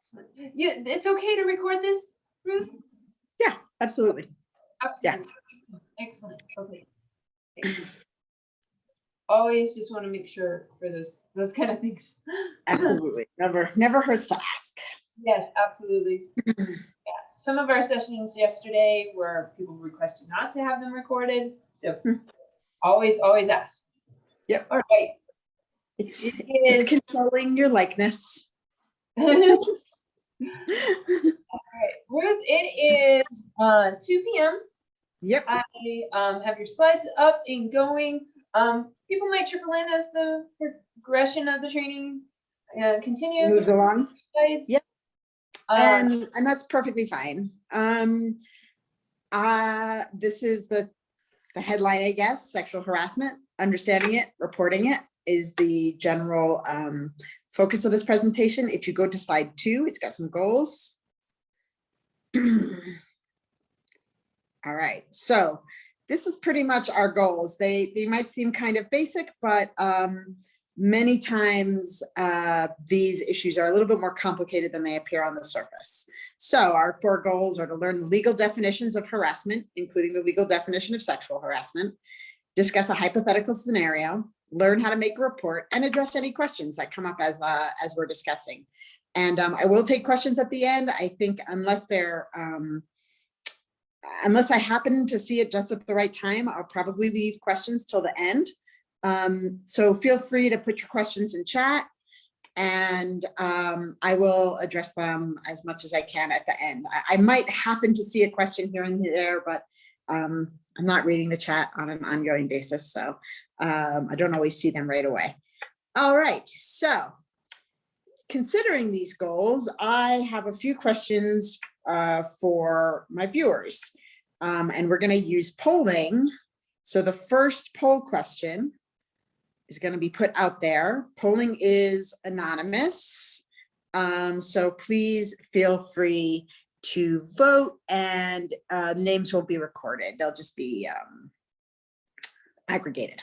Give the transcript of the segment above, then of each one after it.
Excellent. Yeah, it's okay to record this, Ruth? Yeah, absolutely. Absolutely. Yeah. Excellent. Okay. Always just want to make sure for those kind of things. Absolutely. Never hurts to ask. Yes, absolutely. Yeah. Some of our sessions yesterday were people requested not to have them recorded. So always ask. Yep. All right. It's controlling your likeness. All right, Ruth, it is 2 p.m. Yep. I have your slides up and going. People might trickle in as the progression of the training continues. Moves along. Yep. And that's perfectly fine. This is the headline, I guess. Sexual harassment, understanding it, reporting it is the general focus of this presentation. If you go to slide 2, it's got some goals. All right, so this is pretty much our goals. They might seem kind of basic, but many times these issues are a little bit more complicated than they appear on the surface. So our 4 goals are to learn the legal definitions of harassment, including the legal definition of sexual harassment, discuss a hypothetical scenario, learn how to make a report, and address any questions that come up as we're discussing. And I will take questions at the end. I think unless I happen to see it just at the right time, I'll probably leave questions till the end. So feel free to put your questions in chat, and I will address them as much as I can at the end. I might happen to see a question here and there, but I'm not reading the chat on an ongoing basis, so I don't always see them right away. All right, so considering these goals, I have a few questions for my viewers, and we're going to use polling. So the first poll question is going to be put out there. Polling is anonymous, so please feel free to vote, and names won't be recorded. They'll just be aggregated.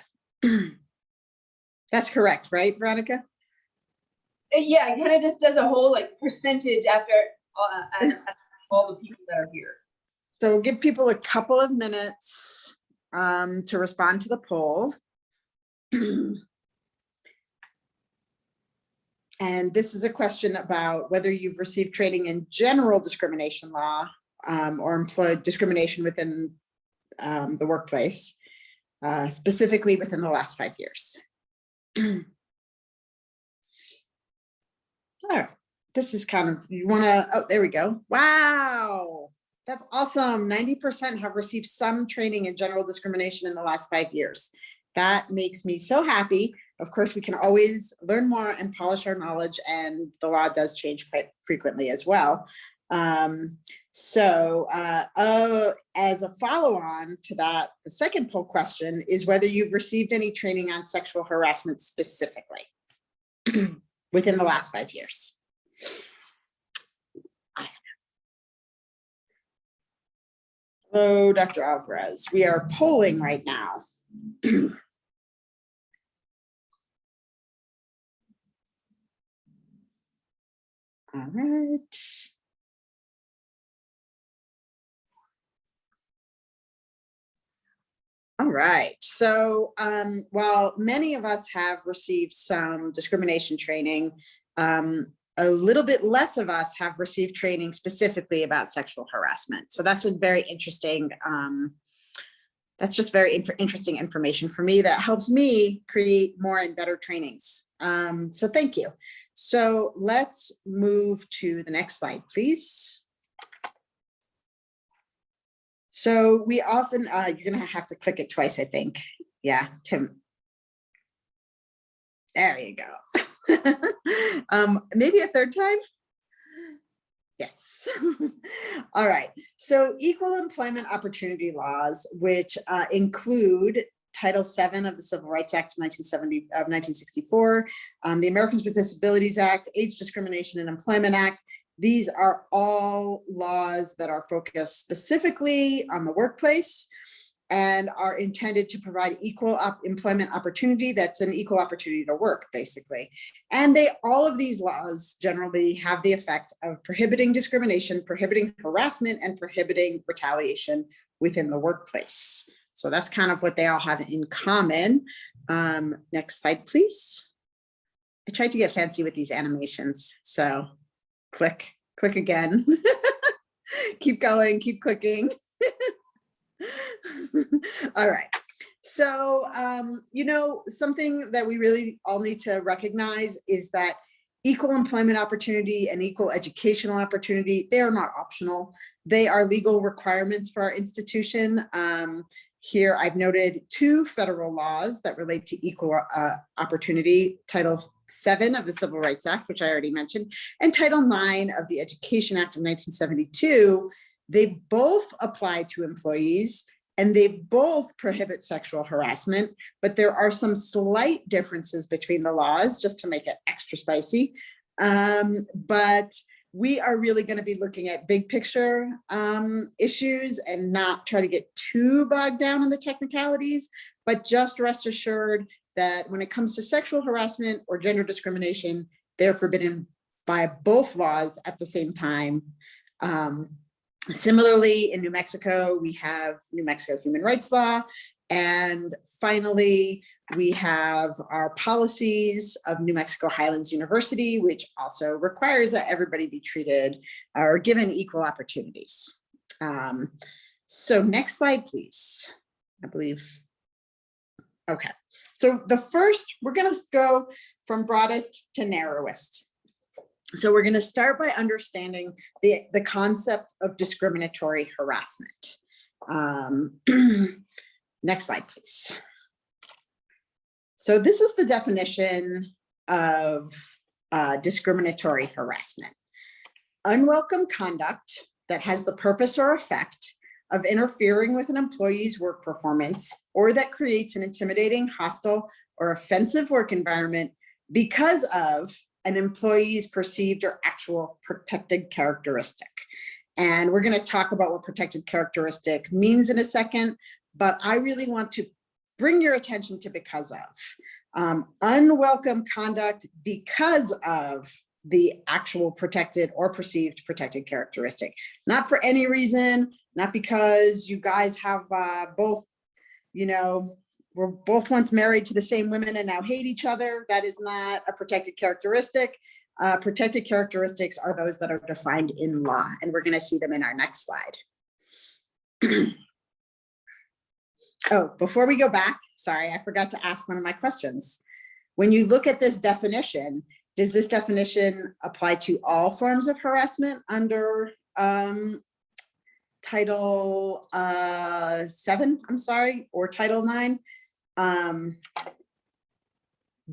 That's correct, right, Veronica? Yeah, it kind of just does a whole like percentage after all the people that are here. So we'll give people a couple of minutes to respond to the poll. And this is a question about whether you've received training in general discrimination law or employed discrimination within the workplace, specifically within the last 5 years. Oh, this is kind of, you want to, oh, there we go. Wow, that's awesome. 90% have received some training in general discrimination in the last 5 years. That makes me so happy. Of course, we can always learn more and polish our knowledge, and the law does change quite frequently as well. As a follow-on to that, the second poll question is whether you've received any training on sexual harassment specifically within the last 5 years. Hello, Dr. Alvarez. We are polling right now. All right. All right. So while many of us have received some discrimination training, a little bit less of us have received training specifically about sexual harassment. So that's a very interesting, that's just very interesting information for me that helps me create more and better trainings. So thank you. So let's move to the next slide, please. So we often, you're gonna have to click it twice, I think. Yeah, Tim. There you go. Maybe a third time? Yes. All right. So equal employment opportunity laws, which include Title VII of the Civil Rights Act of 1964, the Americans with Disabilities Act, Age Discrimination and Employment Act. These are all laws that are focused specifically on the workplace. and are intended to provide equal employment opportunity. That's an equal opportunity to work, basically. And all of these laws generally have the effect of prohibiting discrimination, prohibiting harassment, and prohibiting retaliation within the workplace. So that's kind of what they all have in common. Next slide, please. I tried to get fancy with these animations, so click again. Keep going, keep clicking. All right. So, something that we really all need to recognize is that equal employment opportunity and equal educational opportunity, they are not optional. They are legal requirements for our institution. Here, I've noted 2 federal laws that relate to equal opportunity, Title VII of the Civil Rights Act, which I already mentioned, and Title IX of the Education Act of 1972. They both apply to employees and they both prohibit sexual harassment, but there are some slight differences between the laws just to make it extra spicy. But we are really going to be looking at big picture issues and not try to get too bogged down in the technicalities, but just rest assured that when it comes to sexual harassment or gender discrimination, they're forbidden by both laws at the same time. Similarly, in New Mexico, we have New Mexico human rights law. And finally, we have our policies of New Mexico Highlands University, which also requires that everybody be treated or given equal opportunities. So next slide, please. I believe. Okay, so the first, we're going to go from broadest to narrowest. So we're going to start by understanding the concept of discriminatory harassment. Next slide, please. So this is the definition of discriminatory harassment. Unwelcome conduct that has the purpose or effect of interfering with an employee's work performance or that creates an intimidating, hostile, or offensive work environment because of an employee's perceived or actual protected characteristic. And we're going to talk about what protected characteristic means in a second, but I really want to bring your attention to because of. Unwelcome conduct because of the actual protected or perceived protected characteristic. Not for any reason, not because you guys have both, we're both once married to the same women and now hate each other. That is not a protected characteristic. Protected characteristics are those that are defined in law, and we're going to see them in our next slide. Oh, before we go back, sorry, I forgot to ask one of my questions. When you look at this definition, does this definition apply to all forms of harassment under Title 7, I'm sorry, or Title 9?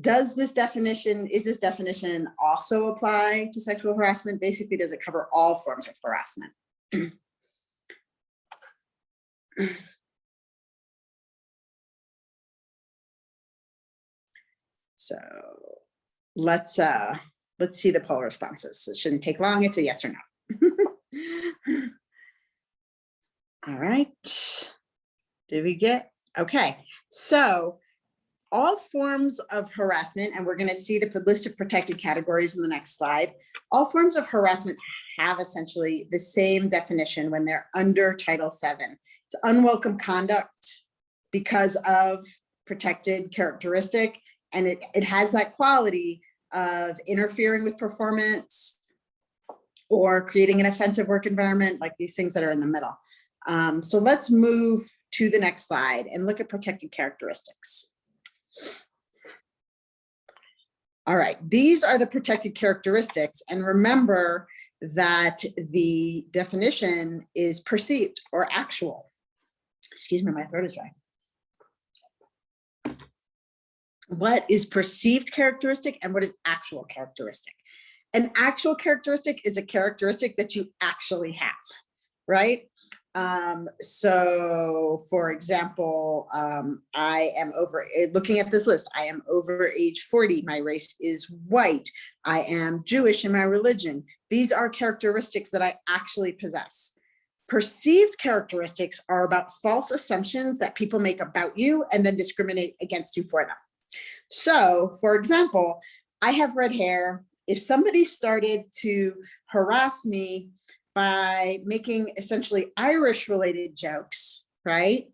Is this definition also apply to sexual harassment? Basically, does it cover all forms of harassment? So let's see the poll responses. It shouldn't take long. It's a yes or no. All right. Did we get? Okay. So all forms of harassment, and we're going to see the list of protected categories in the next slide. All forms of harassment have essentially the same definition when they're under Title VII. It's unwelcome conduct because of protected characteristic, and it has that quality of interfering with performance or creating an offensive work environment, like these things that are in the middle. So let's move to the next slide and look at protected characteristics. All right, these are the protected characteristics. And remember that the definition is perceived or actual. Excuse me, my throat is dry. What is perceived characteristic and what is actual characteristic? An actual characteristic is a characteristic that you actually have, right? So for example, I am looking at this list, I am over age 40, my race is white, I am Jewish in my religion. These are characteristics that I actually possess. Perceived characteristics are about false assumptions that people make about you and then discriminate against you for them. So, for example, I have red hair. If somebody started to harass me by making essentially Irish-related jokes, right,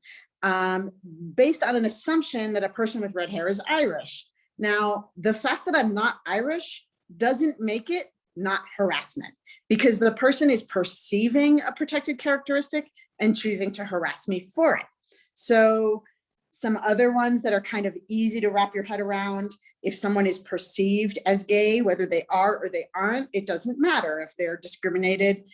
based on an assumption that a person with red hair is Irish. Now, the fact that I'm not Irish doesn't make it not harassment, because the person is perceiving a protected characteristic and choosing to harass me for it. So some other ones that are kind of easy to wrap your head around: if someone is perceived as gay, whether they are or they aren't, it doesn't matter if they're discriminated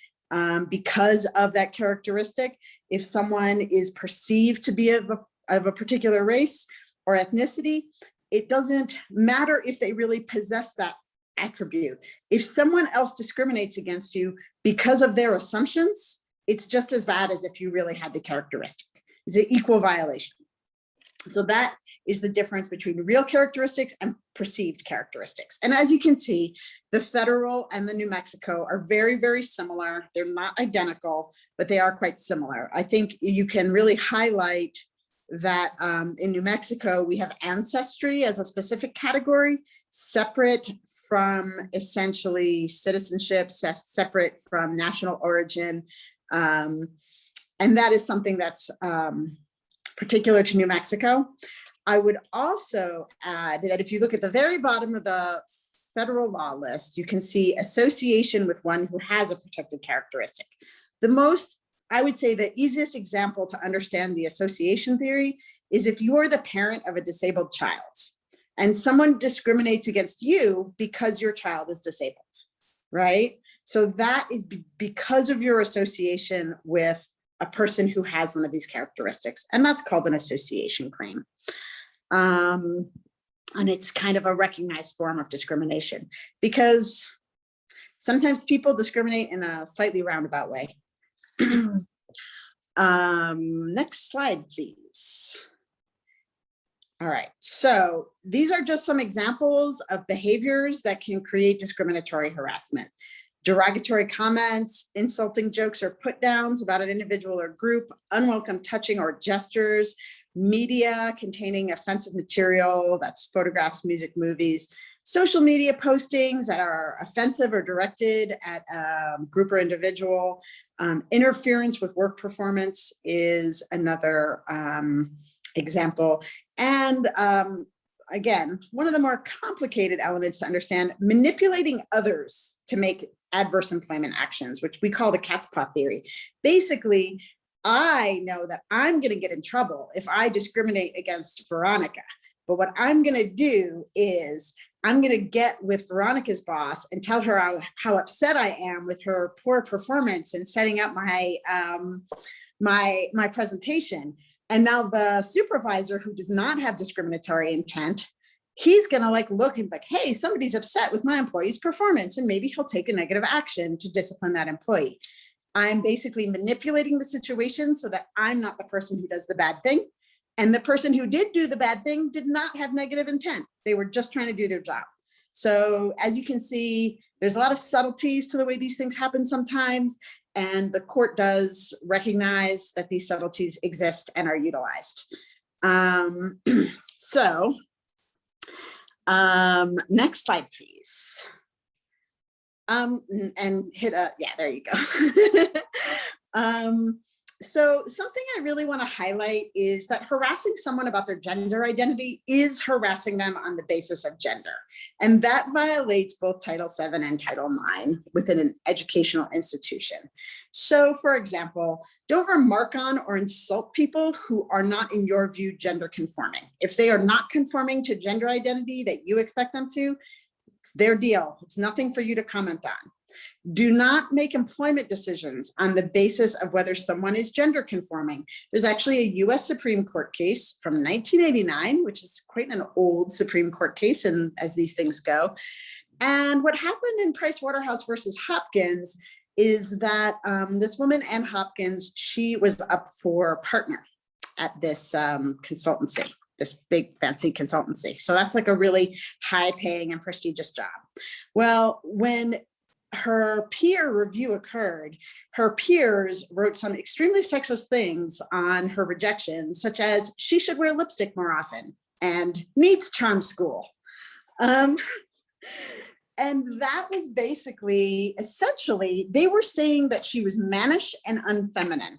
because of that characteristic. If someone is perceived to be of a particular race or ethnicity, it doesn't matter if they really possess that attribute. If someone else discriminates against you because of their assumptions, it's just as bad as if you really had the characteristic. It's an equal violation. So that is the difference between real characteristics and perceived characteristics. And as you can see, the federal and the New Mexico are very, very similar. They're not identical, but they are quite similar. I think you can really highlight that in New Mexico, we have ancestry as a specific category, separate from essentially citizenship, separate from national origin. And that is something that's particular to New Mexico. I would also add that if you look at the very bottom of the federal law list, you can see association with one who has a protected characteristic. The most, I would say, the easiest example to understand the association theory is if you're the parent of a disabled child and someone discriminates against you because your child is disabled, right? So that is because of your association with a person who has one of these characteristics, and that's called an association claim. And it's kind of a recognized form of discrimination, because sometimes people discriminate in a slightly roundabout way. Next slide, please. All right, so these are just some examples of behaviors that can create discriminatory harassment. Derogatory comments, insulting jokes or put downs about an individual or group, unwelcome touching or gestures, media containing offensive material, that's photographs, music, movies, social media postings that are offensive or directed at a group or individual. Interference with work performance is another example. And again, one of the more complicated elements to understand, manipulating others to make adverse employment actions, which we call the cat's paw theory. Basically, I know that I'm going to get in trouble if I discriminate against Veronica. But what I'm going to do is I'm going to get with Veronica's boss and tell her how upset I am with her poor performance in setting up my my presentation. And now the supervisor, who does not have discriminatory intent, he's going to look and hey, somebody's upset with my employee's performance, and maybe he'll take a negative action to discipline that employee. I'm basically manipulating the situation so that I'm not the person who does the bad thing. And the person who did do the bad thing did not have negative intent. They were just trying to do their job. So as you can see, there's a lot of subtleties to the way these things happen sometimes. And the court does recognize that these subtleties exist and are utilized. Next slide, please. And hit yeah, there you go. So something I really want to highlight is that harassing someone about their gender identity is harassing them on the basis of gender. And that violates both Title VII and Title IX within an educational institution. So for example, don't remark on or insult people who are not, in your view, gender conforming. If they are not conforming to gender identity that you expect them to, it's their deal. It's nothing for you to comment on. Do not make employment decisions on the basis of whether someone is gender conforming. There's actually a US Supreme Court case from 1989, which is quite an old Supreme Court case, and as these things go. And what happened in Price Waterhouse versus Hopkins is that this woman, Ann Hopkins, she was up for partner at this consultancy, this big fancy consultancy. So that's like a really high paying and prestigious job. Well, when her peer review occurred, her peers wrote some extremely sexist things on her rejections, such as she should wear lipstick more often and needs charm school. And that was basically, essentially, they were saying that she was mannish and unfeminine,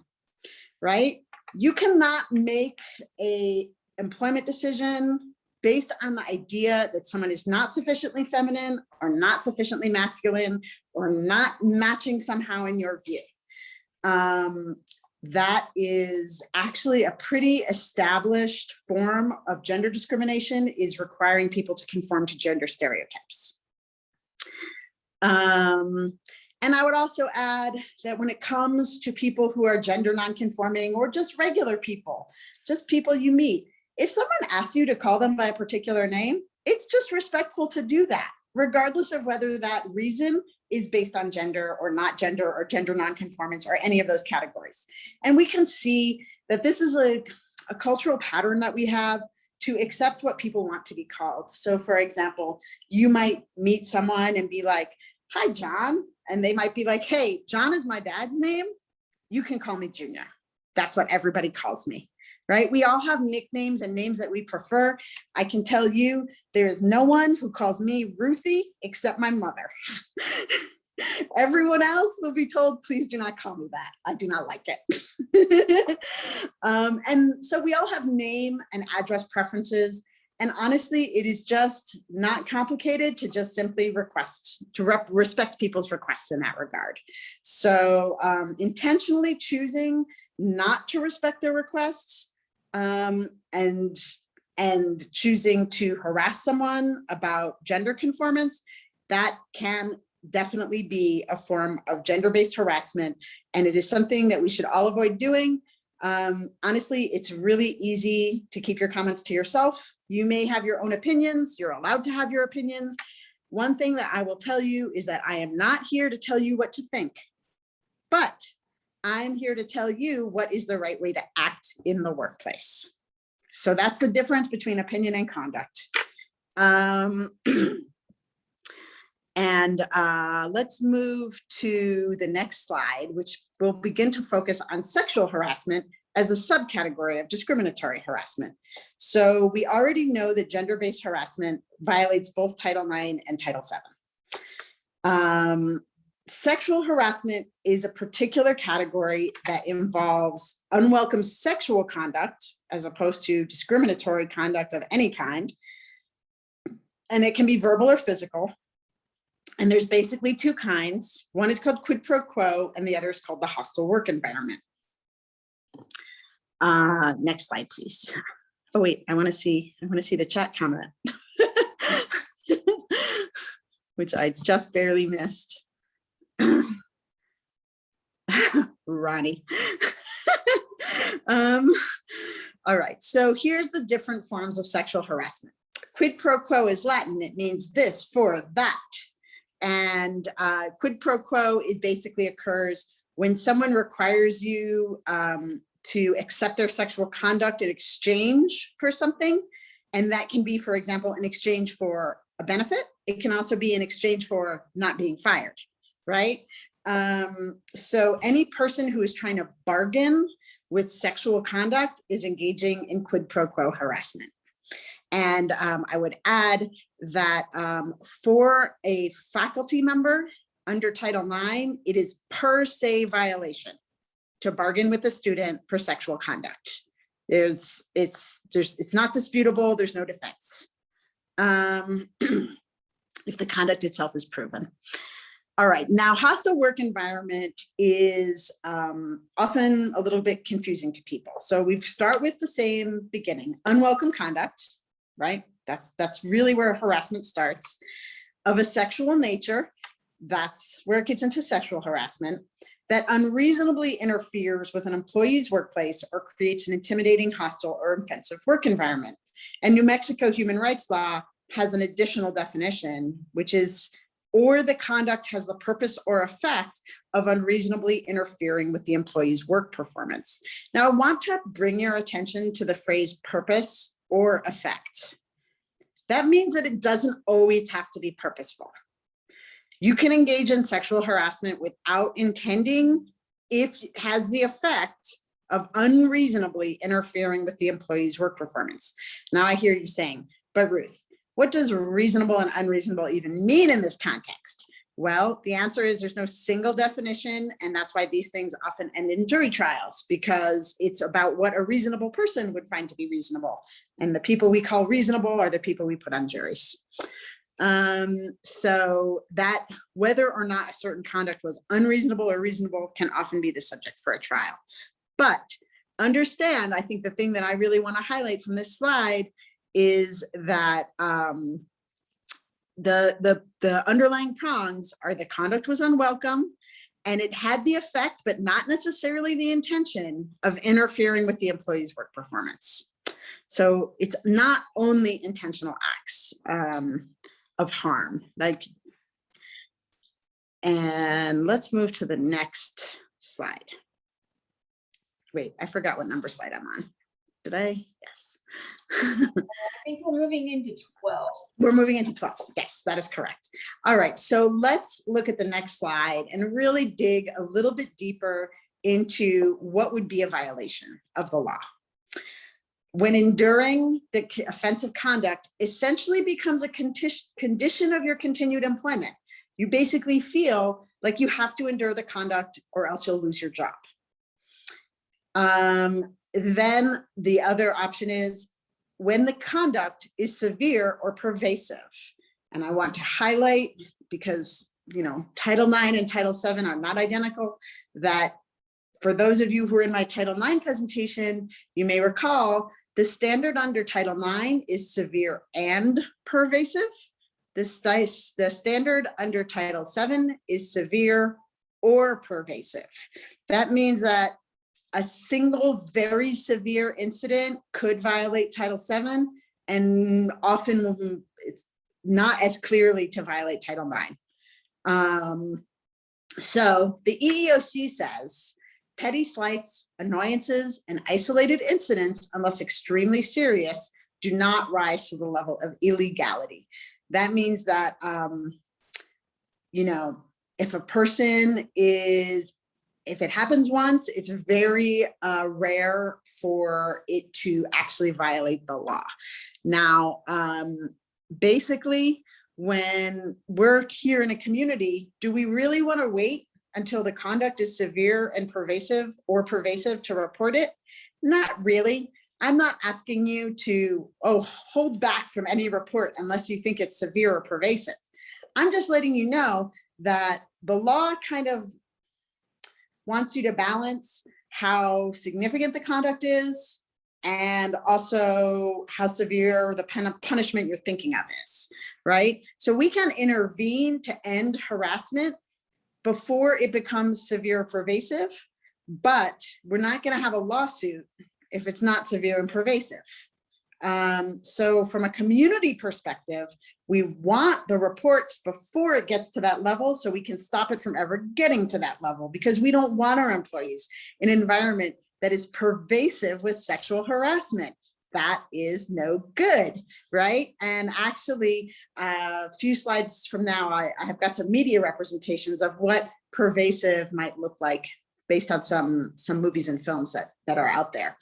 right? You cannot make a employment decision based on the idea that someone is not sufficiently feminine or not sufficiently masculine or not matching somehow in your view. That is actually a pretty established form of gender discrimination, is requiring people to conform to gender stereotypes. And I would also add that when it comes to people who are gender nonconforming or just regular people, just people you meet, if someone asks you to call them by a particular name, it's just respectful to do that, regardless of whether that reason is based on gender or gender nonconformance or any of those categories. And we can see that this is a cultural pattern that we have to accept what people want to be called. So for example, you might meet someone and be like, "Hi, John." And they might be like, "Hey, John is my dad's name. You can call me Junior." That's what everybody calls me, right? We all have nicknames and names that we prefer. I can tell you, there is no one who calls me Ruthie except my mother. Everyone else will be told, "Please do not call me that. I do not like it." And so we all have name and address preferences. And honestly, it is just not complicated to just simply respect people's requests in that regard. So intentionally choosing not to respect their requests and choosing to harass someone about gender conformance, that can definitely be a form of gender-based harassment. And it is something that we should all avoid doing. Honestly, it's really easy to keep your comments to yourself. You may have your own opinions. You're allowed to have your opinions. One thing that I will tell you is that I am not here to tell you what to think, but I'm here to tell you what is the right way to act in the workplace. So that's the difference between opinion and conduct. And let's move to the next slide, which will begin to focus on sexual harassment as a subcategory of discriminatory harassment. So we already know that gender-based harassment violates both Title IX and Title VII. Sexual harassment is a particular category that involves unwelcome sexual conduct as opposed to discriminatory conduct of any kind. And it can be verbal or physical. And there's basically two kinds. One is called quid pro quo, and the other is called the hostile work environment. Next slide, please. Oh wait, I want to see the chat comment, which I just barely missed. Ronnie. All right, so here's the different forms of sexual harassment. Quid pro quo is Latin. It means this for that. And quid pro quo is basically occurs when someone requires you to accept their sexual conduct in exchange for something. And that can be, for example, in exchange for a benefit. It can also be in exchange for not being fired, right? So any person who is trying to bargain with sexual conduct is engaging in quid pro quo harassment. And I would add that for a faculty member under Title IX, it is per se violation to bargain with a student for sexual conduct. It's not disputable, there's no defense if the conduct itself is proven. All right, now hostile work environment is often a little bit confusing to people. So we start with the same beginning, unwelcome conduct. Right? That's really where harassment starts, of a sexual nature. That's where it gets into sexual harassment, that unreasonably interferes with an employee's workplace or creates an intimidating, hostile, or offensive work environment. And New Mexico human rights law has an additional definition, which is, or the conduct has the purpose or effect of unreasonably interfering with the employee's work performance. Now, I want to bring your attention to the phrase purpose or effect. That means that it doesn't always have to be purposeful. You can engage in sexual harassment without intending if it has the effect of unreasonably interfering with the employee's work performance. Now I hear you saying, but Ruth, what does reasonable and unreasonable even mean in this context? Well, the answer is there's no single definition, and that's why these things often end in jury trials, because it's about what a reasonable person would find to be reasonable. And the people we call reasonable are the people we put on juries. So that whether or not a certain conduct was unreasonable or reasonable can often be the subject for a trial. But understand, I think the thing that I really want to highlight from this slide is that the underlying prongs are the conduct was unwelcome and it had the effect, but not necessarily the intention of interfering with the employee's work performance. So it's not only intentional acts of harm, and let's move to the next slide. Wait, I forgot what number slide I'm on. Did I? Yes. I think we're moving into 12. We're moving into 12. Yes, that is correct. All right, so let's look at the next slide and really dig a little bit deeper into what would be a violation of the law. When enduring the offensive conduct essentially becomes a condition of your continued employment. You basically feel like you have to endure the conduct or else you'll lose your job. Then the other option is when the conduct is severe or pervasive. And I want to highlight, because Title IX and Title VII are not identical, that for those of you who are in my Title IX presentation, you may recall the standard under Title IX is severe and pervasive. The standard under Title VII is severe or pervasive. That means that a single very severe incident could violate Title VII, and often it's not as clearly to violate Title IX. So the EEOC says petty slights, annoyances, and isolated incidents, unless extremely serious, do not rise to the level of illegality. That means that, if a person if it happens once, it's very rare for it to actually violate the law. Now, basically, when we're here in a community, do we really want to wait until the conduct is severe and pervasive to report it? Not really. I'm not asking you to, hold back from any report unless you think it's severe or pervasive. I'm just letting you know that the law kind of wants you to balance how significant the conduct is and also how severe the punishment you're thinking of is, right? So we can intervene to end harassment before it becomes severe or pervasive, but we're not going to have a lawsuit if it's not severe and pervasive. So from a community perspective, we want the reports before it gets to that level so we can stop it from ever getting to that level, because we don't want our employees in an environment that is pervasive with sexual harassment. That is no good, right? And actually, a few slides from now, I have got some media representations of what pervasive might look like based on some movies and films that are out there.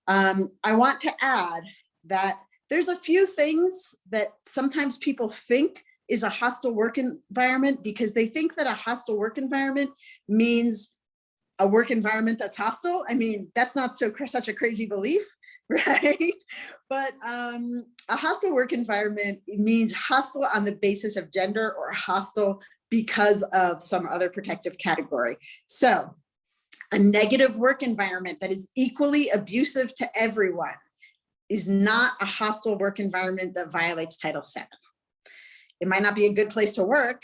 I want to add that there's a few things that sometimes people think is a hostile work environment, because they think that a hostile work environment means a work environment that's hostile. I mean, that's not such a crazy belief, right? But a hostile work environment means hostile on the basis of gender or hostile because of some other protective category. So a negative work environment that is equally abusive to everyone is not a hostile work environment that violates Title VII. It might not be a good place to work,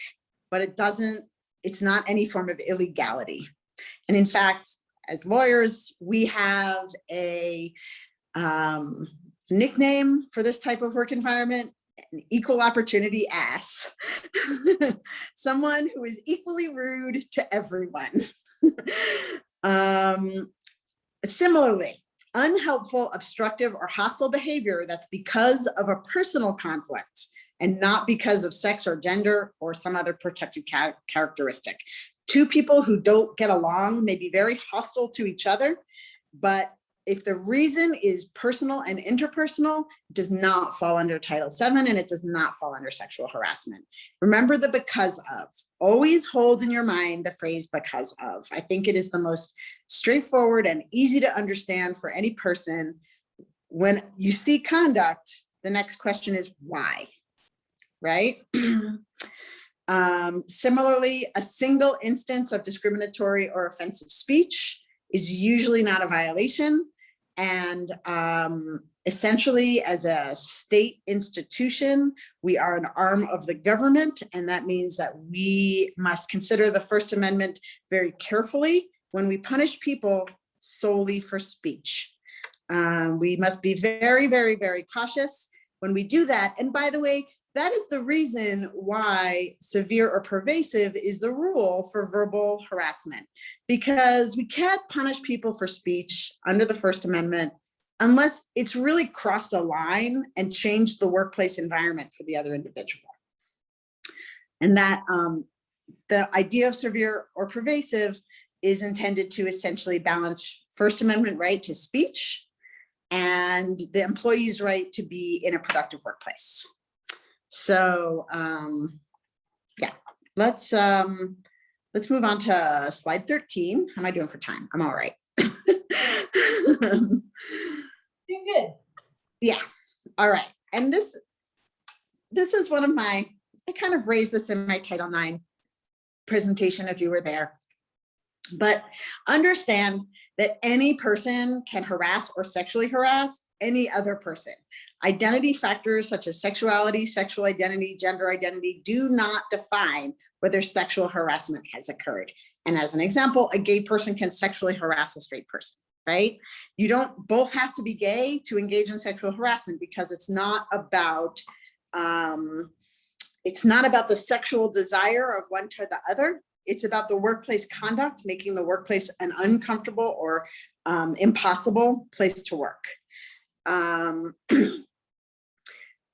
but it's not any form of illegality. And in fact, as lawyers, we have a nickname for this type of work environment: an equal opportunity ass. Someone who is equally rude to everyone. Similarly, unhelpful, obstructive, or hostile behavior that's because of a personal conflict and not because of sex or gender or some other protected characteristic. Two people who don't get along may be very hostile to each other, but if the reason is personal and interpersonal, it does not fall under Title VII, and it does not fall under sexual harassment. Remember the because of. Always hold in your mind the phrase because of. I think it is the most straightforward and easy to understand for any person. When you see conduct, the next question is why, right? Similarly, a single instance of discriminatory or offensive speech is usually not a violation. And essentially, as a state institution, we are an arm of the government, and that means that we must consider the First Amendment very carefully when we punish people solely for speech. We must be very, very, very cautious when we do that. And by the way, that is the reason why severe or pervasive is the rule for verbal harassment, because we can't punish people for speech under the First Amendment unless it's really crossed a line and changed the workplace environment for the other individual. And that the idea of severe or pervasive is intended to essentially balance First Amendment right to speech and the employee's right to be in a productive workplace. So yeah, let's move on to slide 13. How am I doing for time? I'm all right. Doing good. Yeah, all right. And this is one of my, I kind of raised this in my Title IX presentation if you were there. But understand that any person can harass or sexually harass any other person. Identity factors such as sexuality, sexual identity, gender identity do not define whether sexual harassment has occurred. And as an example, a gay person can sexually harass a straight person, right? You don't both have to be gay to engage in sexual harassment, because it's not about the sexual desire of one to the other. It's about the workplace conduct, making the workplace an uncomfortable or impossible place to work.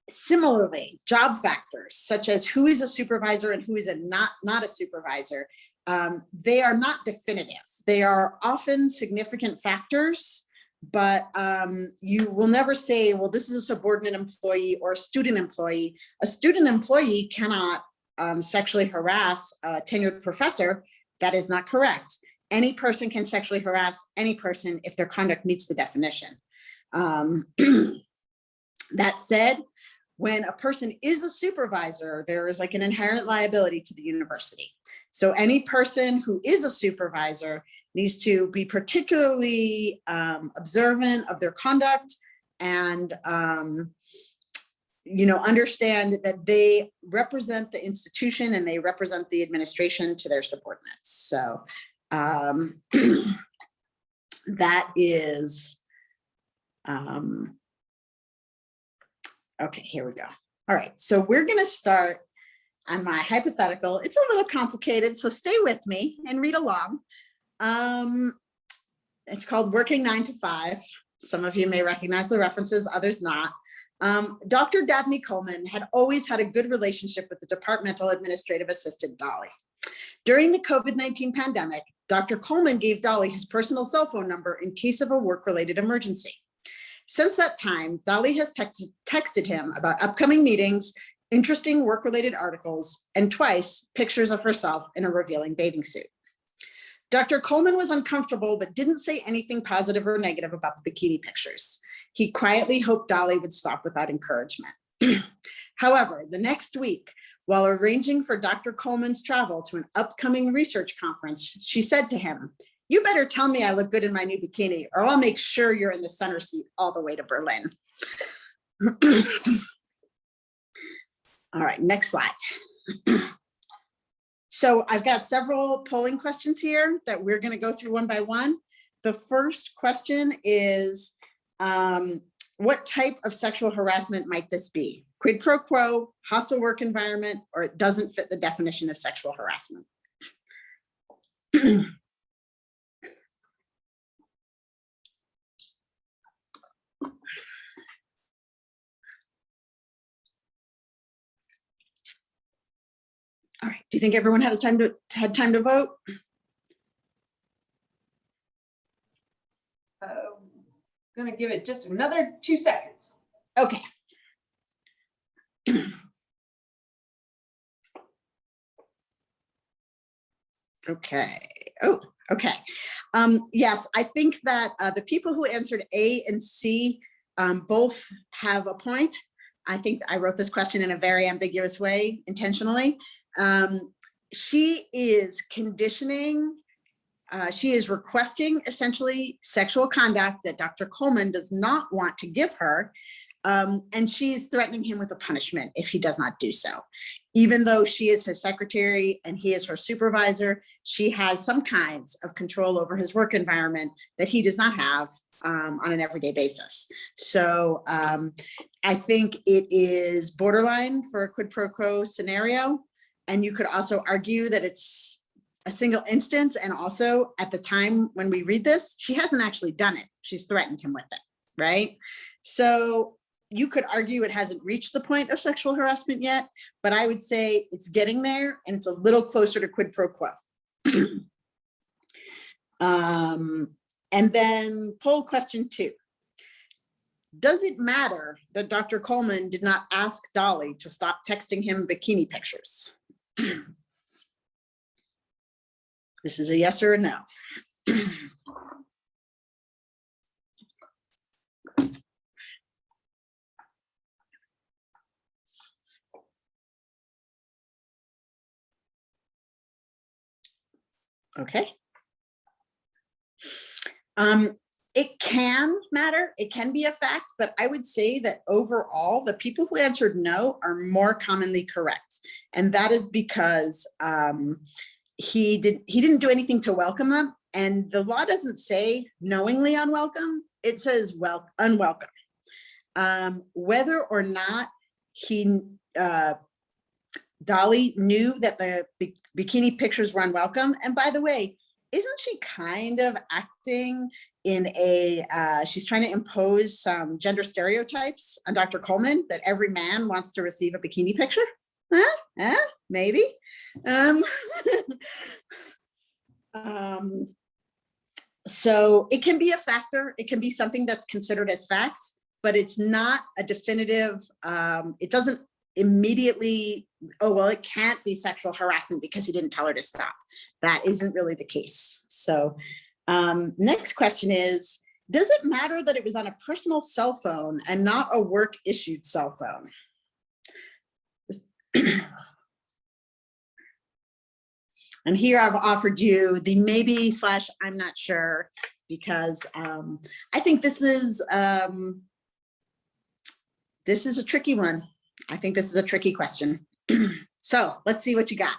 Similarly, job factors such as who is a supervisor and who is not a supervisor, they are not definitive. They are often significant factors, but you will never say, well, this is a subordinate employee or a student employee. A student employee cannot sexually harass a tenured professor. That is not correct. Any person can sexually harass any person if their conduct meets the definition. That said, when a person is a supervisor, there is like an inherent liability to the university. So any person who is a supervisor needs to be particularly observant of their conduct and understand that they represent the institution and they represent the administration to their subordinates. So that is, okay, here we go. All right, so we're gonna start on my hypothetical. It's a little complicated, so stay with me and read along. It's called Working 9 to 5. Some of you may recognize the references, others not. Dr. Dabney Coleman had always had a good relationship with the departmental administrative assistant, Dolly. During the COVID-19 pandemic, Dr. Coleman gave Dolly his personal cell phone number in case of a work-related emergency. Since that time, Dolly has texted him about upcoming meetings, interesting work-related articles, and twice pictures of herself in a revealing bathing suit. Dr. Coleman was uncomfortable, but didn't say anything positive or negative about the bikini pictures. He quietly hoped Dolly would stop without encouragement. However, the next week, while arranging for Dr. Coleman's travel to an upcoming research conference, she said to him, "You better tell me I look good in my new bikini, or I'll make sure you're in the center seat all the way to Berlin." All right, next slide. So I've got several polling questions here that we're going to go through one by one. The first question is, what type of sexual harassment might this be? Quid pro quo, hostile work environment, or it doesn't fit the definition of sexual harassment? All right, do you think everyone had time to vote? Gonna give it just another 2 seconds. Okay. Okay. Oh, okay. Yes, I think that the people who answered A and C both have a point. I think I wrote this question in a very ambiguous way intentionally. She is conditioning, she is requesting essentially sexual conduct that Dr. Coleman does not want to give her. And she's threatening him with a punishment if he does not do so. Even though she is his secretary and he is her supervisor, she has some kinds of control over his work environment that he does not have on an everyday basis. So I think it is borderline for a quid pro quo scenario. And you could also argue that it's a single instance. And also at the time when we read this, she hasn't actually done it. She's threatened him with it, right? So you could argue it hasn't reached the point of sexual harassment yet, but I would say it's getting there and it's a little closer to quid pro quo. And then poll question 2. Does it matter that Dr. Coleman did not ask Dolly to stop texting him bikini pictures? This is a yes or a no. Okay. It can matter, it can be a fact, but I would say that overall, the people who answered no are more commonly correct. And that is because he didn't do anything to welcome them. And the law doesn't say knowingly unwelcome, it says unwelcome. Whether or not Dolly knew that the bikini pictures were unwelcome. And by the way, isn't she kind of acting in she's trying to impose some gender stereotypes on Dr. Coleman that every man wants to receive a bikini picture? Maybe. So it can be a factor. It can be something that's considered as facts, but it's not a definitive, it doesn't immediately, oh, well, it can't be sexual harassment because he didn't tell her to stop. That isn't really the case. So next question is, does it matter that it was on a personal cell phone and not a work issued cell phone? And here I've offered you the maybe / I'm not sure, because I think this is a tricky one. I think this is a tricky question. So let's see what you got.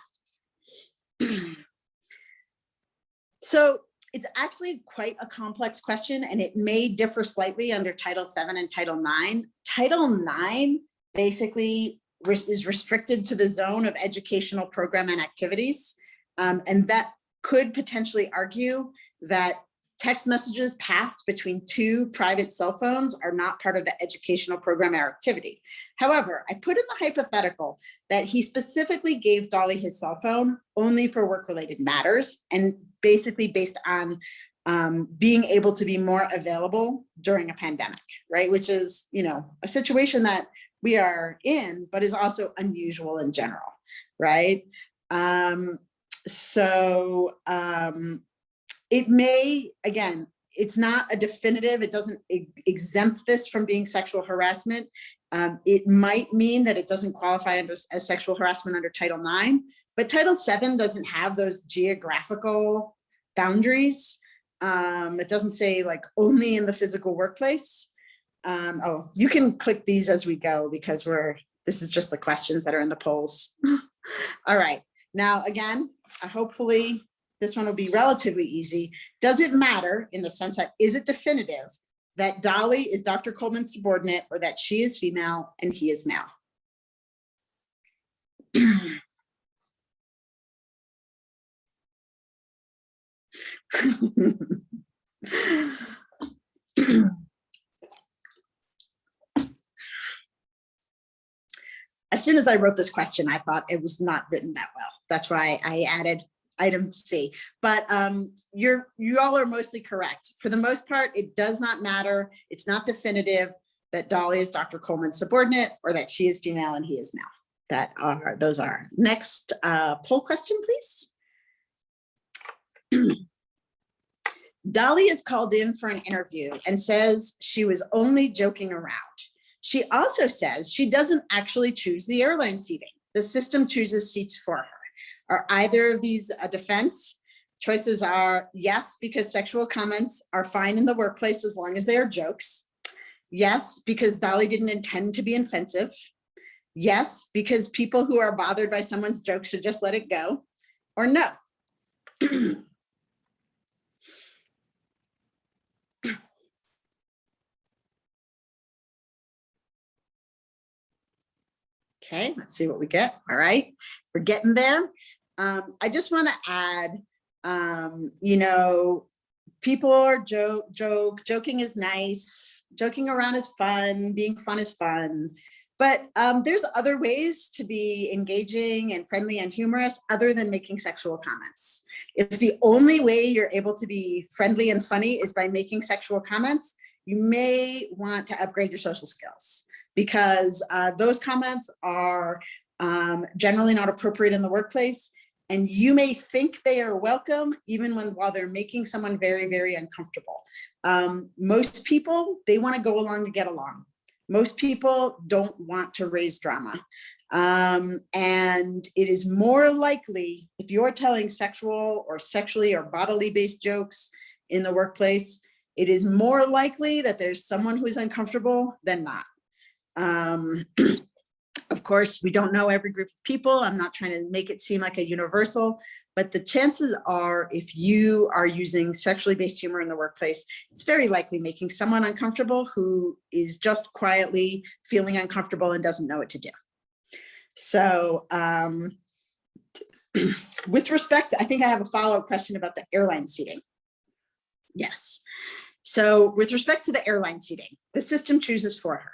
So it's actually quite a complex question, and it may differ slightly under Title VII and Title IX. Title IX basically is restricted to the zone of educational program and activities. And that could potentially argue that text messages passed between 2 private cell phones are not part of the educational program or activity. However, I put in the hypothetical that he specifically gave Dolly his cell phone only for work-related matters, and basically based on being able to be more available during a pandemic, right? Which is, you know, a situation that we are in, but is also unusual in general, right? It may, again, it's not a definitive, it doesn't exempt this from being sexual harassment. It might mean that it doesn't qualify as sexual harassment under Title IX, but Title VII doesn't have those geographical boundaries. It doesn't say like only in the physical workplace. Oh, you can click these as we go because this is just the questions that are in the polls. All right, now again, hopefully this one will be relatively easy. Does it matter in the sense that, is it definitive that Dolly is Dr. Coleman's subordinate, or that she is female and he is male? soon as I wrote this question, I thought it was not written that well. That's why I added item C. But you all are mostly correct. For the most part, it does not matter. It's not definitive that Dolly is Dr. Coleman's subordinate or that she is female and he is male. Those are. Next poll question, please. Dolly is called in for an interview and says she was only joking around. She also says she doesn't actually choose the airline seating. The system chooses seats for her. Are either of these a defense? Choices are yes, because sexual comments are fine in the workplace as long as they are jokes. Yes, because Dolly didn't intend to be offensive. Yes, because people who are bothered by someone's joke should just let it go. Or no. Okay, let's see what we get. All right, we're getting there. I just want to add, people are joking is nice. Joking around is fun. Being fun is fun. But there's other ways to be engaging and friendly and humorous other than making sexual comments. If the only way you're able to be friendly and funny is by making sexual comments, you may want to upgrade your social skills, because those comments are generally not appropriate in the workplace. And you may think they are welcome even while they're making someone very, very uncomfortable. Most people, they want to go along to get along. Most people don't want to raise drama. And it is more likely, if you're telling sexual or sexually or bodily based jokes in the workplace, it is more likely that there's someone who is uncomfortable than not. Of course, we don't know every group of people. I'm not trying to make it seem like a universal, but the chances are, if you are using sexually based humor in the workplace, it's very likely making someone uncomfortable who is just quietly feeling uncomfortable and doesn't know what to do. So with respect, I think I have a follow-up question about the airline seating. Yes. So with respect to the airline seating, the system chooses for her.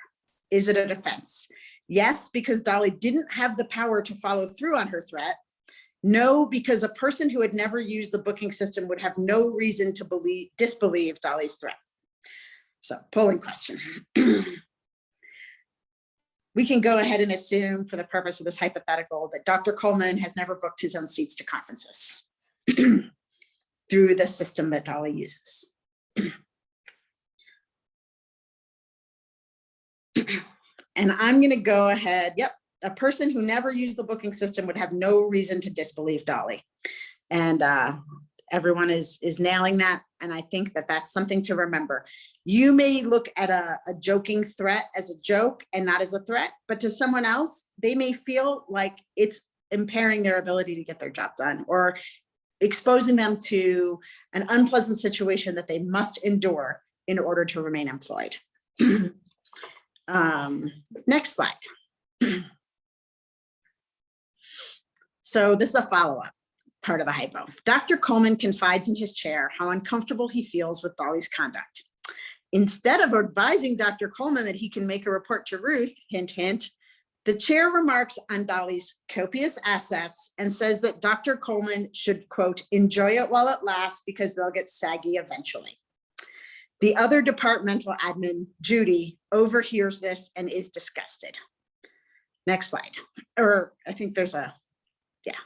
Is it a defense? Yes, because Dolly didn't have the power to follow through on her threat. No, because a person who had never used the booking system would have no reason to disbelieve Dolly's threat. So, polling question. We can go ahead and assume, for the purpose of this hypothetical, that Dr. Coleman has never booked his own seats to conferences through the system that Dolly uses. And I'm going to go ahead. Yep. A person who never used the booking system would have no reason to disbelieve Dolly. And everyone is nailing that. And I think that that's something to remember. You may look at a joking threat as a joke and not as a threat, but to someone else, they may feel like it's impairing their ability to get their job done or exposing them to an unpleasant situation that they must endure in order to remain employed. Next slide. So this is a follow-up part of the hypo. Dr. Coleman confides in his chair how uncomfortable he feels with Dolly's conduct. Instead of advising Dr. Coleman that he can make a report to Ruth, hint, hint, the chair remarks on Dolly's copious assets and says that Dr. Coleman should, quote, enjoy it while it lasts because they'll get saggy eventually. The other departmental admin, Judy, overhears this and is disgusted. Next slide. Or I think there's a, yeah.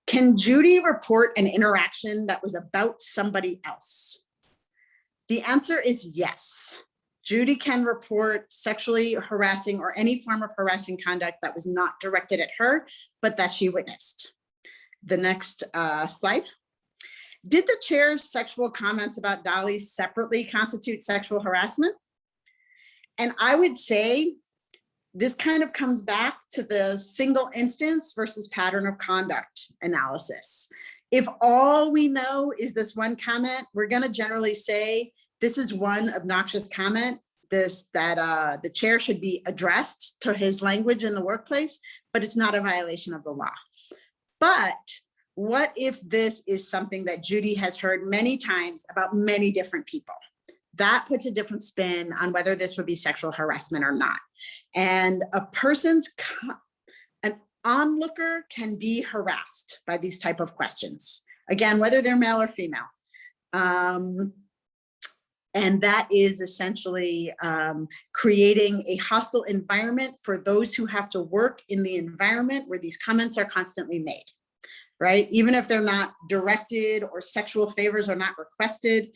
Can Judy report an interaction that was about somebody else? The answer is yes. Judy can report sexually harassing or any form of harassing conduct that was not directed at her, but that she witnessed. The next slide. Did the chair's sexual comments about Dolly separately constitute sexual harassment? And I would say this kind of comes back to the single instance versus pattern of conduct analysis. If all we know is this one comment, we're going to generally say this is one obnoxious comment, that the chair should be addressed to his language in the workplace, but it's not a violation of the law. But what if this is something that Judy has heard many times about many different people? that puts a different spin on whether this would be sexual harassment or not. And an onlooker can be harassed by these type of questions. Again, whether they're male or female. And that is essentially creating a hostile environment for those who have to work in the environment where these comments are constantly made, right? Even if they're not directed or sexual favors are not requested,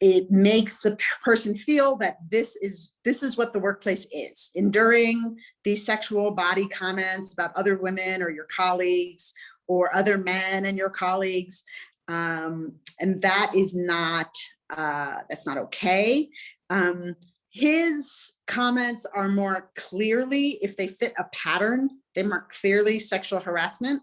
it makes the person feel that this is what the workplace is. Enduring these sexual body comments about other women or your colleagues or other men and your colleagues, and that is not, that's not okay. His comments are more clearly, if they fit a pattern, they're more clearly sexual harassment.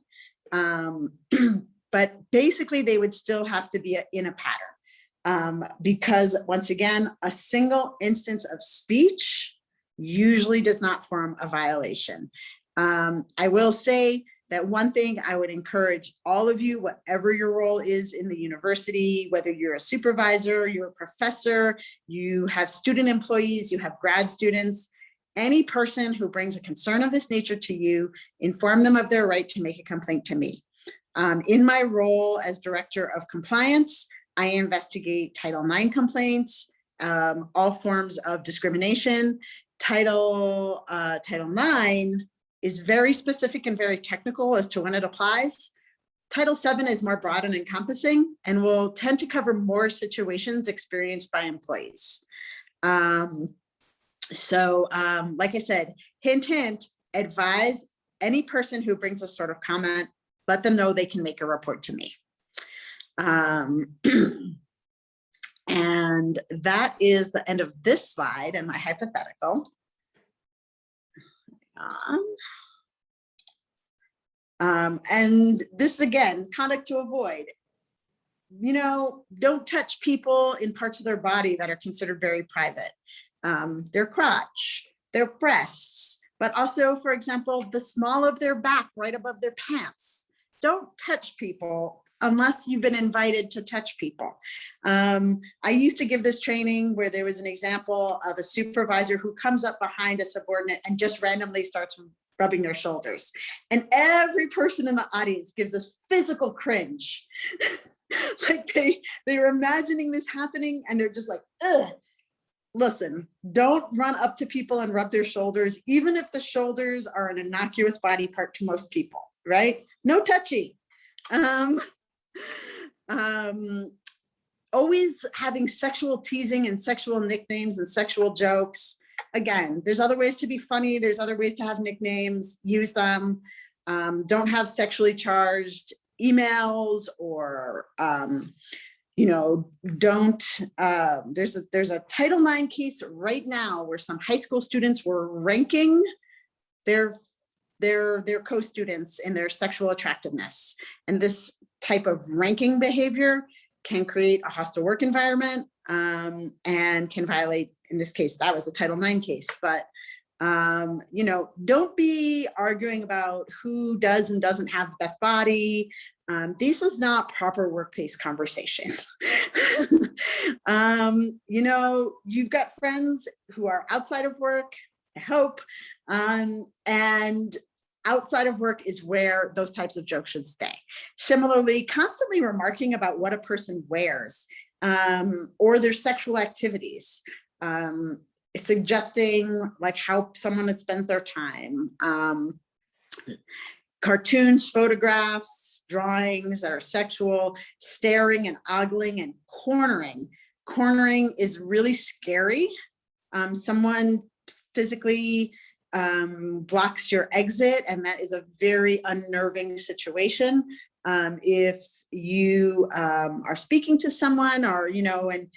But basically they would still have to be in a pattern, because once again, a single instance of speech usually does not form a violation. I will say that one thing I would encourage all of you, whatever your role is in the university, whether you're a supervisor, you're a professor, you have student employees, you have grad students, any person who brings a concern of this nature to you, inform them of their right to make a complaint to me. In my role as director of compliance, I investigate Title IX complaints, all forms of discrimination. Title IX is very specific and very technical as to when it applies. Title VII is more broad and encompassing and will tend to cover more situations experienced by employees. Like I said, hint, hint, advise any person who brings a sort of comment, let them know they can make a report to me. And that is the end of this slide and my hypothetical. And this again, conduct to avoid. You know, don't touch people in parts of their body that are considered very private. Their crotch, their breasts, but also, for example, the small of their back right above their pants. Don't touch people unless you've been invited to touch people. I used to give this training where there was an example of a supervisor who comes up behind a subordinate and just randomly starts rubbing their shoulders. And every person in the audience gives this physical cringe. Like they're imagining this happening and they're just like, ugh. Listen, don't run up to people and rub their shoulders, even if the shoulders are an innocuous body part to most people, right? No touchy. Always having sexual teasing and sexual nicknames and sexual jokes. Again, there's other ways to be funny. There's other ways to have nicknames, use them. Don't have sexually charged emails or, you know, don't, there's a Title IX case right now where some high school students were ranking their co-students in their sexual attractiveness. And this type of ranking behavior can create a hostile work environment and can violate, in this case, that was a Title IX case, but you know, don't be arguing about who does and doesn't have the best body. This is not proper workplace conversation. You know, you've got friends who are outside of work, I hope, and outside of work is where those types of jokes should stay. Similarly, constantly remarking about what a person wears or their sexual activities, suggesting like how someone has spent their time, cartoons, photographs, drawings that are sexual, staring and ogling and cornering. Cornering is really scary. Someone physically blocks your exit, and that is a very unnerving situation. If you are speaking to someone, or you know, and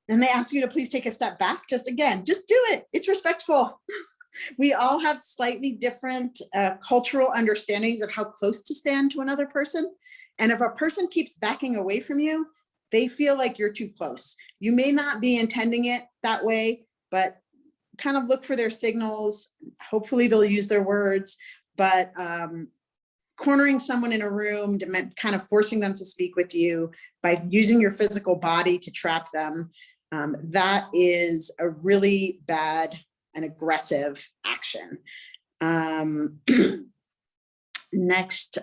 they ask you to please take a step back, just do it. It's respectful. We all have slightly different cultural understandings of how close to stand to another person. And if a person keeps backing away from you, they feel like you're too close. You may not be intending it that way, but kind of look for their signals. Hopefully they'll use their words, but cornering someone in a room, kind of forcing them to speak with you by using your physical body to trap them, that is a really bad and aggressive action. Next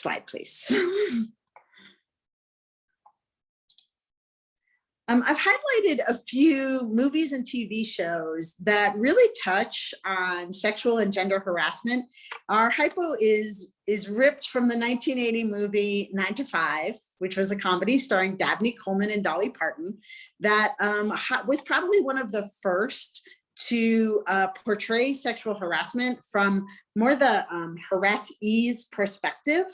slide, please. I've highlighted a few movies and TV shows that really touch on sexual and gender harassment. Our hypo is ripped from the 1980 movie 9 to 5, which was a comedy starring Dabney Coleman and Dolly Parton, that was probably one of the first to portray sexual harassment from more the harassee's perspective,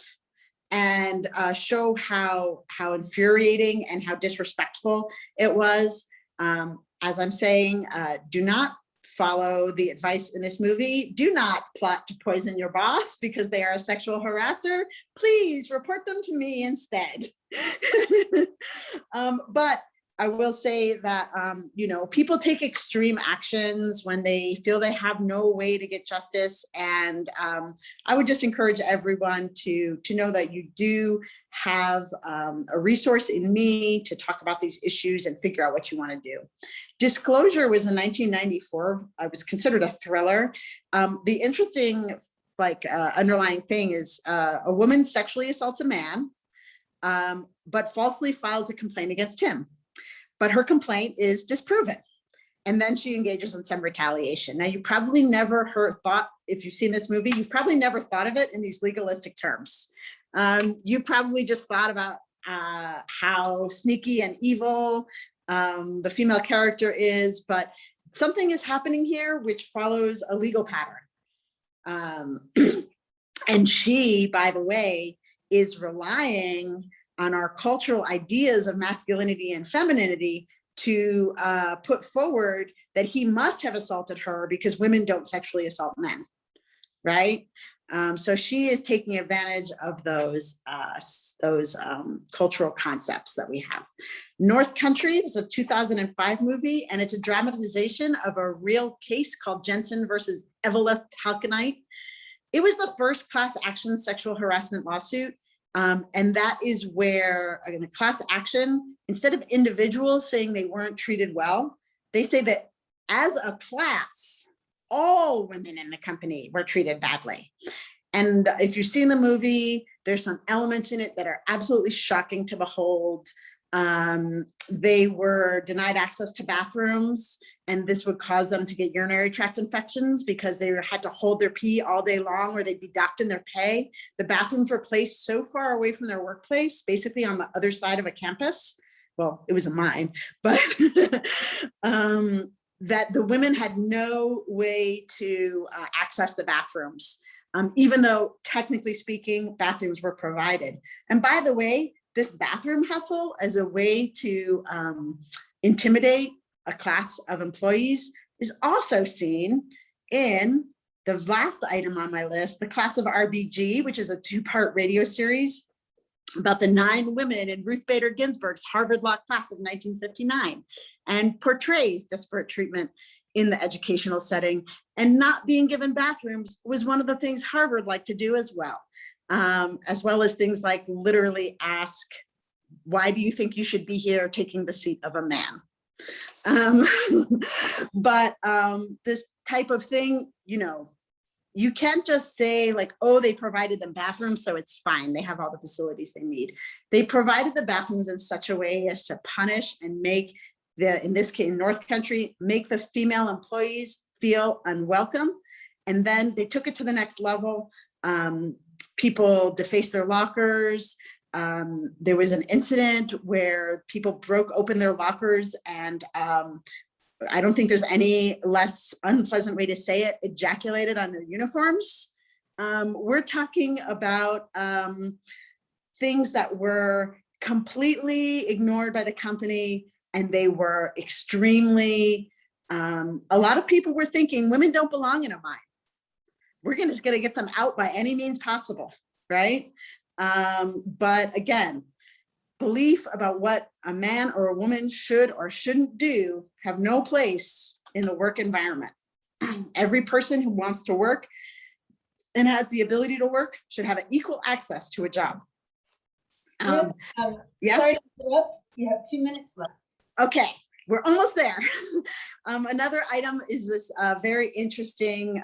and show how infuriating and how disrespectful it was. As I'm saying, do not follow the advice in this movie. Do not plot to poison your boss because they are a sexual harasser. Please report them to me instead. But I will say that, you know, people take extreme actions when they feel they have no way to get justice. And I would just encourage everyone to know that you do have a resource in me to talk about these issues and figure out what you want to do. Disclosure was in 1994. It was considered a thriller. The interesting underlying thing is a woman sexually assaults a man, but falsely files a complaint against him. But her complaint is disproven. And then she engages in some retaliation. Now, you've probably never if you've seen this movie, you've probably never thought of it in these legalistic terms. You probably just thought about how sneaky and evil the female character is, but something is happening here which follows a legal pattern. And she, by the way, is relying on our cultural ideas of masculinity and femininity to put forward that he must have assaulted her because women don't sexually assault men, right? So she is taking advantage of those cultural concepts that we have. North Country is a 2005 movie, and it's a dramatization of a real case called Jensen versus Evelyn Talkenite. It was the first class action sexual harassment lawsuit. And that is where in a class action, instead of individuals saying they weren't treated well, they say that as a class, all women in the company were treated badly. And if you've seen the movie, there's some elements in it that are absolutely shocking to behold. They were denied access to bathrooms, and this would cause them to get urinary tract infections because they had to hold their pee all day long or they'd be docked in their pay. The bathrooms were placed so far away from their workplace, basically on the other side of a campus. Well, it was a mine, but that the women had no way to access the bathrooms, even though technically speaking, bathrooms were provided. And by the way, this bathroom hustle as a way to intimidate a class of employees is also seen in the last item on my list, the class of RBG, which is a 2-part radio series about the 9 women in Ruth Bader Ginsburg's Harvard Law class of 1959, and portrays disparate treatment in the educational setting. And not being given bathrooms was one of the things Harvard liked to do as well as things like literally ask, why do you think you should be here taking the seat of a man? But this type of thing, you know, you can't just say like, oh, they provided them bathrooms, so it's fine. They have all the facilities they need. They provided the bathrooms in such a way as to punish and make in this case, North Country, make the female employees feel unwelcome. And then they took it to the next level. People defaced their lockers. There was an incident where people broke open their lockers and I don't think there's any less unpleasant way to say it, ejaculated on their uniforms. We're talking about things that were completely ignored by the company, and they were extremely, a lot of people were thinking women don't belong in a mine. We're just gonna get them out by any means possible, right? But again, belief about what a man or a woman should or shouldn't do have no place in the work environment. Every person who wants to work and has the ability to work should have equal access to a job. Yeah. Sorry to interrupt. You have 2 minutes left. Okay, we're almost there. Another item is this very interesting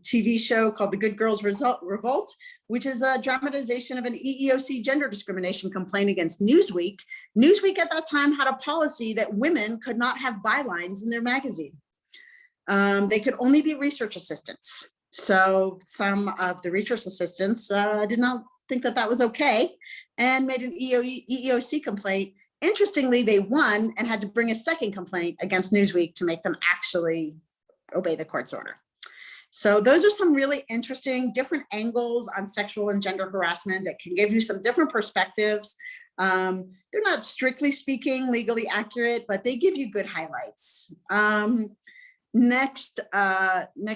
TV show called The Good Girls Revolt, which is a dramatization of an EEOC gender discrimination complaint against Newsweek. Newsweek at that time had a policy that women could not have bylines in their magazine. They could only be research assistants. So some of the research assistants did not think that that was okay and made an EEOC complaint. Interestingly, they won and had to bring a second complaint against Newsweek to make them actually obey the court's order. So those are some really interesting different angles on sexual and gender harassment that can give you some different perspectives. They're not strictly speaking legally accurate, but they give you good highlights. Next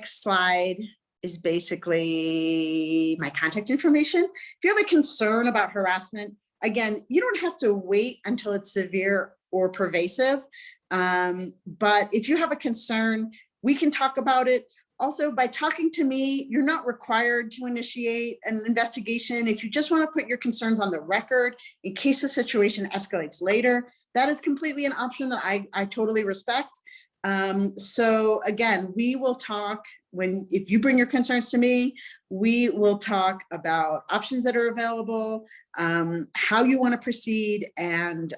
slide is basically my contact information. If you have a concern about harassment, again, you don't have to wait until it's severe or pervasive. But if you have a concern, we can talk about it. Also, by talking to me, you're not required to initiate an investigation. If you just want to put your concerns on the record in case the situation escalates later, that is completely an option that I totally respect. So again, we will talk if you bring your concerns to me, we will talk about options that are available, how you want to proceed, and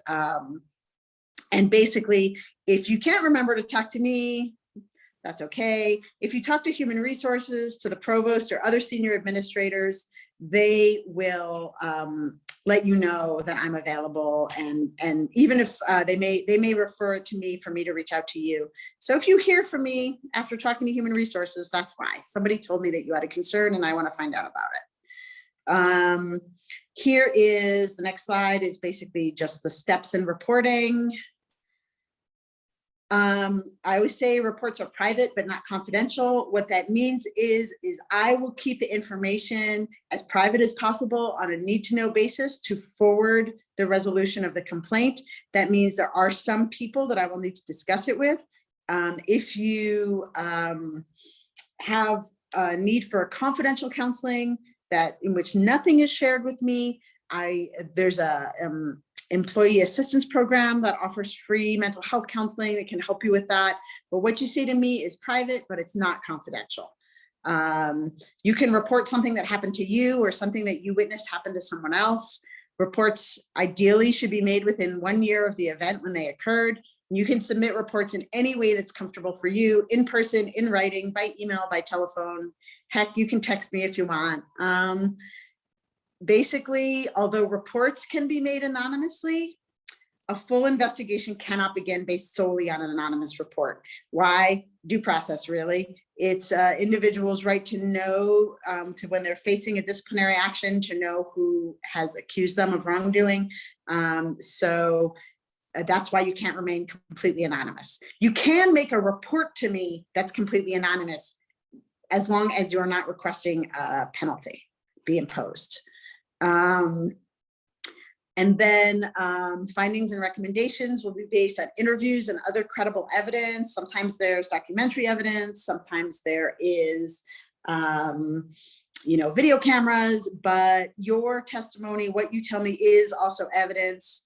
basically, if you can't remember to talk to me, that's okay. If you talk to human resources, to the provost or other senior administrators, they will let you know that I'm available, and even if they may refer it to me for me to reach out to you. So if you hear from me after talking to human resources, that's why. Somebody told me that you had a concern and I want to find out about it. Here is the next slide, is basically just the steps in reporting. I always say reports are private but not confidential. What that means is I will keep the information as private as possible on a need-to-know basis to forward the resolution of the complaint. That means there are some people that I will need to discuss it with. If you have a need for confidential counseling in which nothing is shared with me, there's a employee assistance program that offers free mental health counseling that can help you with that. But what you say to me is private, but it's not confidential. You can report something that happened to you or something that you witnessed happen to someone else. Reports ideally should be made within 1 year of the event when they occurred. You can submit reports in any way that's comfortable for you, in person, in writing, by email, by telephone. Heck, you can text me if you want. Basically, although reports can be made anonymously, a full investigation cannot begin based solely on an anonymous report. Why? Due process, really. It's individuals' right to know, to when they're facing a disciplinary action, to know who has accused them of wrongdoing. So that's why you can't remain completely anonymous. You can make a report to me that's completely anonymous as long as you're not requesting a penalty be imposed. And then findings and recommendations will be based on interviews and other credible evidence. Sometimes there's documentary evidence, sometimes there is video cameras, but your testimony, what you tell me, is also evidence.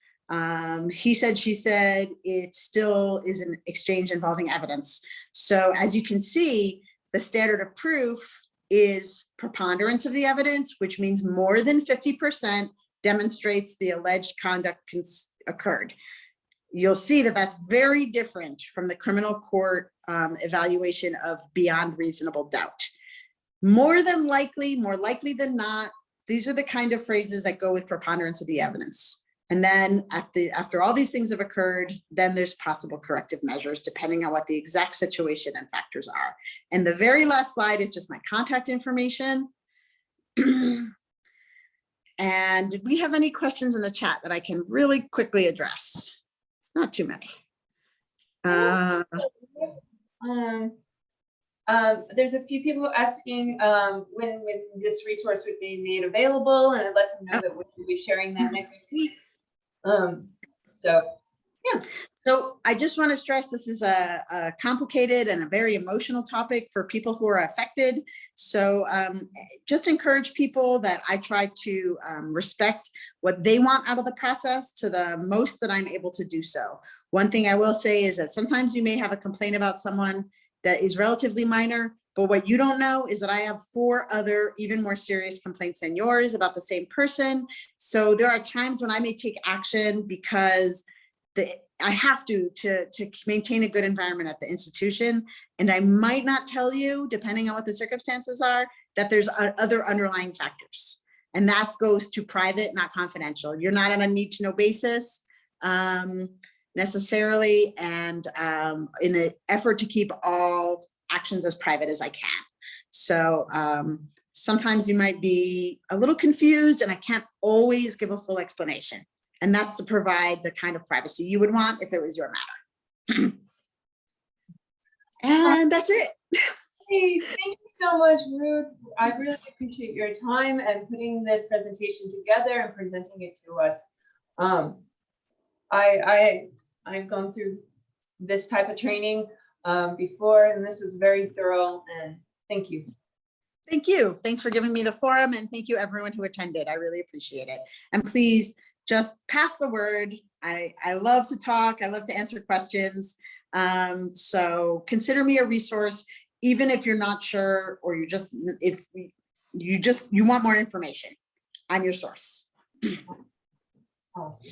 He said, she said, it still is an exchange involving evidence. So as you can see, the standard of proof is preponderance of the evidence, which means more than 50% demonstrates the alleged conduct occurred. You'll see that that's very different from the criminal court evaluation of beyond reasonable doubt. More than likely, more likely than not, these are the kind of phrases that go with preponderance of the evidence. And then after all these things have occurred, then there's possible corrective measures depending on what the exact situation and factors are. And the very last slide is just my contact information. And did we have any questions in the chat that I can really quickly address? Not too many. There's a few people asking when this resource would be made available, and I'd let them know that we'll be sharing that next week. So, yeah. So I just want to stress this is a complicated and a very emotional topic for people who are affected. So just encourage people that I try to respect what they want out of the process to the most that I'm able to do so. One thing I will say is that sometimes you may have a complaint about someone that is relatively minor, but what you don't know is that I have 4 other even more serious complaints than yours about the same person. So there are times when I may take action because I have to maintain a good environment at the institution. And I might not tell you, depending on what the circumstances are, that there's other underlying factors. And that goes to private, not confidential. You're not on a need to know basis necessarily. And in an effort to keep all actions as private as I can. So sometimes you might be a little confused and I can't always give a full explanation. And that's to provide the kind of privacy you would want if it was your matter. And that's it. Hey, thank you so much, Ruth. I really appreciate your time and putting this presentation together and presenting it to us. I've gone through this type of training before, and this was very thorough, and thank you. Thank you. Thanks for giving me the forum, and thank you everyone who attended. I really appreciate it. And please just pass the word. I love to talk. I love to answer questions. So consider me a resource, even if you're not sure, or you want more information. I'm your source. Awesome.